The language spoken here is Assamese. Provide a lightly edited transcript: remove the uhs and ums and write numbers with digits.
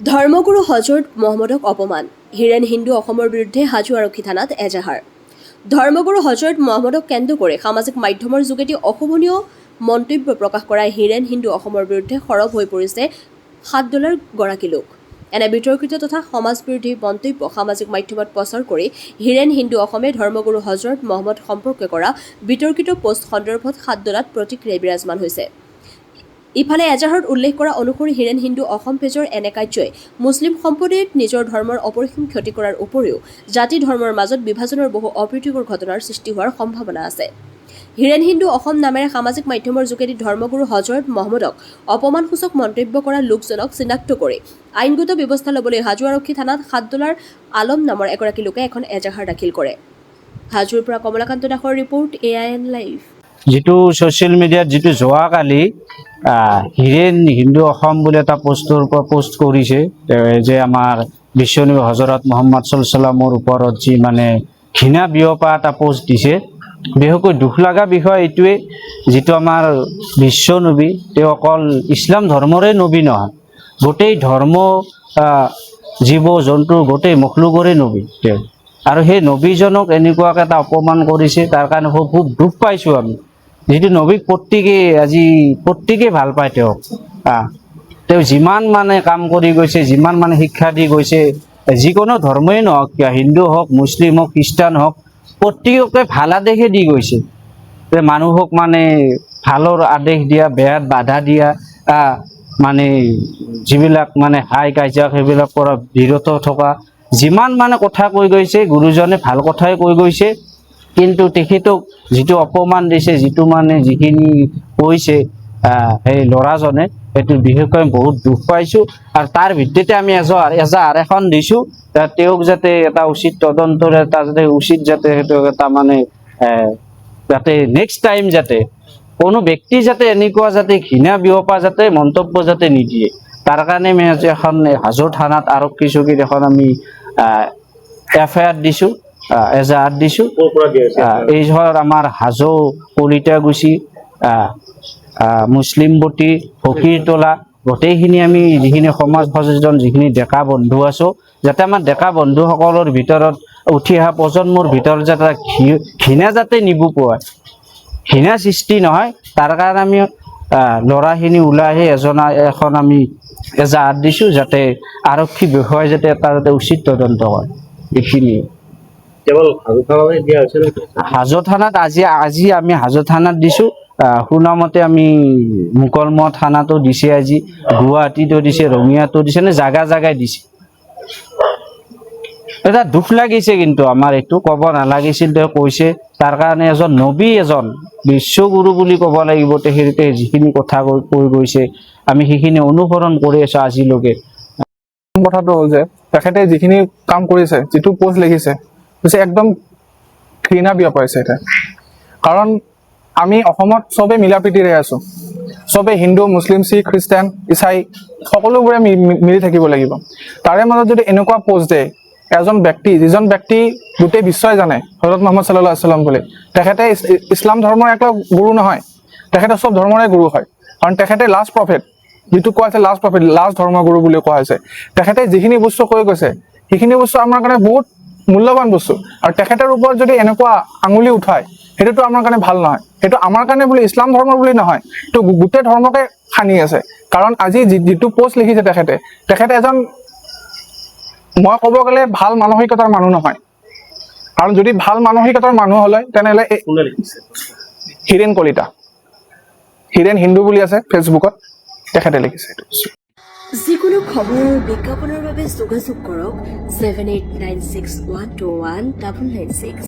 ধৰ্মগুৰু হজৰত মহম্মদক অপমান হিৰেন হিন্দু অসমৰ বিৰুদ্ধে হাজো আৰক্ষী থানাত এজাহাৰ ধৰ্মগুৰু হজৰত মহম্মদক কেন্দ্ৰ কৰি সামাজিক মাধ্যমৰ যোগেদি অশোভনীয় মন্তব্য প্ৰকাশ কৰা হিৰেন হিন্দু অসমৰ বিৰুদ্ধে সৰব হৈ পৰিছে $7 গৰাকী লোক এনে বিতৰ্কিত তথা সমাজবিৰোধী মন্তব্য সামাজিক মাধ্যমত প্ৰচাৰ কৰি হিৰেন হিন্দু অসমে ধৰ্মগুৰু হজৰত মহম্মদ সম্পৰ্কে কৰা বিতৰ্কিত পোষ্ট সন্দৰ্ভত $7 প্ৰতিক্ৰিয়া বিৰাজমান হৈছে ইফালে এজাহাৰত উল্লেখ কৰা অনুসৰি হিৰেন হিন্দু অসম পেজৰ এনে কাৰ্যই মুছলিম সম্প্ৰদায়ক নিজৰ ধৰ্মৰ অপৰিসীম ক্ষতি কৰাৰ উপৰিও জাতি ধৰ্মৰ মাজত বিভাজনৰ বহু অপ্ৰীতিকৰ ঘটনাৰ সৃষ্টি হোৱাৰ সম্ভাৱনা আছে হিৰেন হিন্দু অসম নামেৰে সামাজিক মাধ্যমৰ যোগেদি ধৰ্মগুৰু হজৰত মহম্মদক অপমানসূচক মন্তব্য কৰা লোকজনক চিনাক্ত কৰি আইনগত ব্যৱস্থা ল'বলৈ হাজো আৰক্ষী থানাত $7 আলম নামৰ এগৰাকী লোকে এখন এজাহাৰ দাখিল কৰে হাজোৰ পৰা কমলাকান্ত দাসৰ ৰিপৰ্ট AIN লাইভ যেটো সোশ্যাল মিডিয়াত যেটো যোৱাকালি হিৰেন হিন্দু অসম বুলি এটা পোষ্ট কৰিছে যে আমাৰ বিশ্বনবী হজৰত মহম্মদ সাল্লাল্লাহু ওপৰত যি মানে ঘৃণা বিয়পা এটা পোষ্ট দিছে বিশেষকৈ দুখ লগা বিষয় এইটোৱে যেটো আমাৰ বিশ্বনবী তেওঁ অকল ইছলাম ধৰ্মৰে নবী নহয় গোটেই ধৰ্ম জীৱ জন্তু গোটেই মখলুকৰে নবী তেওঁ আৰু সেই নবীজনক এনেকুৱাকৈ এটা অপমান কৰিছে তাৰ কাৰণে খুব দুখ পাইছোঁ আমি যেটো নবীক প্ৰত্যেকে ভাল পায় তেওঁ যিমান মানে কাম কৰি গৈছে যিমান মানে শিক্ষা দি গৈছে যিকোনো ধৰ্মই নহওক কিয় হিন্দু হওক মুছলিম হওক খ্ৰীষ্টান হওক প্ৰত্যেককে ভাল আদেশে দি গৈছে মানুহক মানে ভালৰ আদেশ দিয়া বেয়াত বাধা দিয়া মানে যিবিলাক মানে হাই কাজিয়া সেইবিলাক পৰা বিৰত থকা যিমান মানে কথা কৈ গৈছে গুৰুজনে ভাল কথাই কৈ গৈছে কিন্তু তেখেতক যেটো অপমান দিছে যেটো মানে যিখিনি কৈছে এই ল'ৰাজনে এটো বিশেষকৈ বহুত দুখ পাইছোঁ আৰু তাৰ ভিত্তিতে আমি এজাহাৰ এখন দিছোঁ তেওঁক যাতে এটা উচিত তদন্তৰ এটা যাতে উচিত যাতে এটা মানে যাতে নেক্সট টাইম যাতে কোনো ব্যক্তি যাতে এনেকুৱা যাতে ঘৃণা বিয়পা যাতে মন্তব্য যাতে নিদিয়ে তাৰ কাৰণে আমি এখন হাজো থানাত আৰক্ষী চকীত এখন আমি FIR দিছোঁ এজাহাৰ দিছোঁ এই ধৰ আমাৰ হাজো কলিতাগুছি মুছলিমবতী ফকীৰতলা গোটেইখিনি আমি যিখিনি সমাজ সচেতন যিখিনি ডেকা বন্ধু আছোঁ যাতে আমাৰ ডেকা বন্ধুসকলৰ ভিতৰত উঠি অহা প্ৰজন্মৰ ভিতৰত যাতে ঘৃণা যাতে নিবুকুৱায় ঘৃণা সৃষ্টি নহয় তাৰ কাৰণে আমি ল'ৰাখিনি ওলাই আহি এখন আমি এজাহাৰ দিছোঁ যাতে আৰক্ষী বিষয়ে যাতে এটা যাতে উচিত তদন্ত হয় এইখিনিয়ে কেৱল হাজো থানাত আজি আমি হাজো থানাত দিছোঁ শুনামতে আমি মুকলমুৱা থানাতো দিছে আজি গুৱাহাটীতো দিছে ৰঙিয়াতো দিছে নে জাগাই দিছে এটা দুখ লাগিছে কিন্তু আমাৰ এইটো ক'ব নালাগিছিল তেওঁ কৈছে তাৰ কাৰণে এজন নবী এজন বিশ্বগুৰু বুলি ক'ব লাগিব তেখেতে যিখিনি কথা কৈ গৈছে আমি সেইখিনি অনুসৰণ কৰি আছোঁ আজিলৈকে কথাটো হ'ল যে তেখেতে যিখিনি কাম কৰিছে যেটো পোষ্ট লিখিছে একদম ঘৃণা বিয়পাইছে এটা কাৰণ আমি অসমত সবে মিলা প্ৰীতিৰে আছোঁ সবে হিন্দু মুছলিম শিখ খ্ৰীষ্টান ইছাই সকলোবোৰে মিলি থাকিব লাগিব তাৰে মাজত যদি এনেকুৱা পোষ্ট দিয়ে এজন ব্যক্তি যিজন ব্যক্তি গোটেই বিশ্বই জানে হযৰত মুহাম্মদ সাল্লাল্লাহু আলাইহি ওয়াসাল্লাম বুলি তেখেতে ইছলাম ধৰ্মৰ এক গুৰু নহয় তেখেতে সব ধৰ্মৰে গুৰু হয় কাৰণ তেখেতে লাষ্ট প্ৰফেট যেটো কোৱা আছে লাষ্ট প্ৰফেট লাষ্ট ধৰ্মগুৰু বুলি কোৱা হৈছে তেখেতে যিখিনি বস্তু কৈ গৈছে সেইখিনি বস্তু আমাৰ কাৰণে বহুত মূল্যৱান বস্তু আৰু তেখেতৰ ওপৰত যদি এনেকুৱা আঙুলি উঠায় হেতুটো আমাৰ কাৰণে ভাল নহয় হেতু আমাৰ কাৰণে বুলি ইছলাম ধৰ্ম বুলি নহয় তো গোটেই ধৰ্মকে খানি আছে কাৰণ আজি যেটো পোষ্ট লিখিছে তেখেতে এজন মই ক'ব গ'লে ভাল মানসিকতাৰ মানুহ নহয় কাৰণ যদি ভাল মানসিকতাৰ মানুহ হ'লে তেনেহ'লে হিৰেন কলিতা হিৰেন হিন্দু বুলি আছে ফেচবুকত তেখেতে লিখিছে যিকোনো খবৰ বিজ্ঞাপনৰ বাবে যোগাযোগ কৰক 7896121996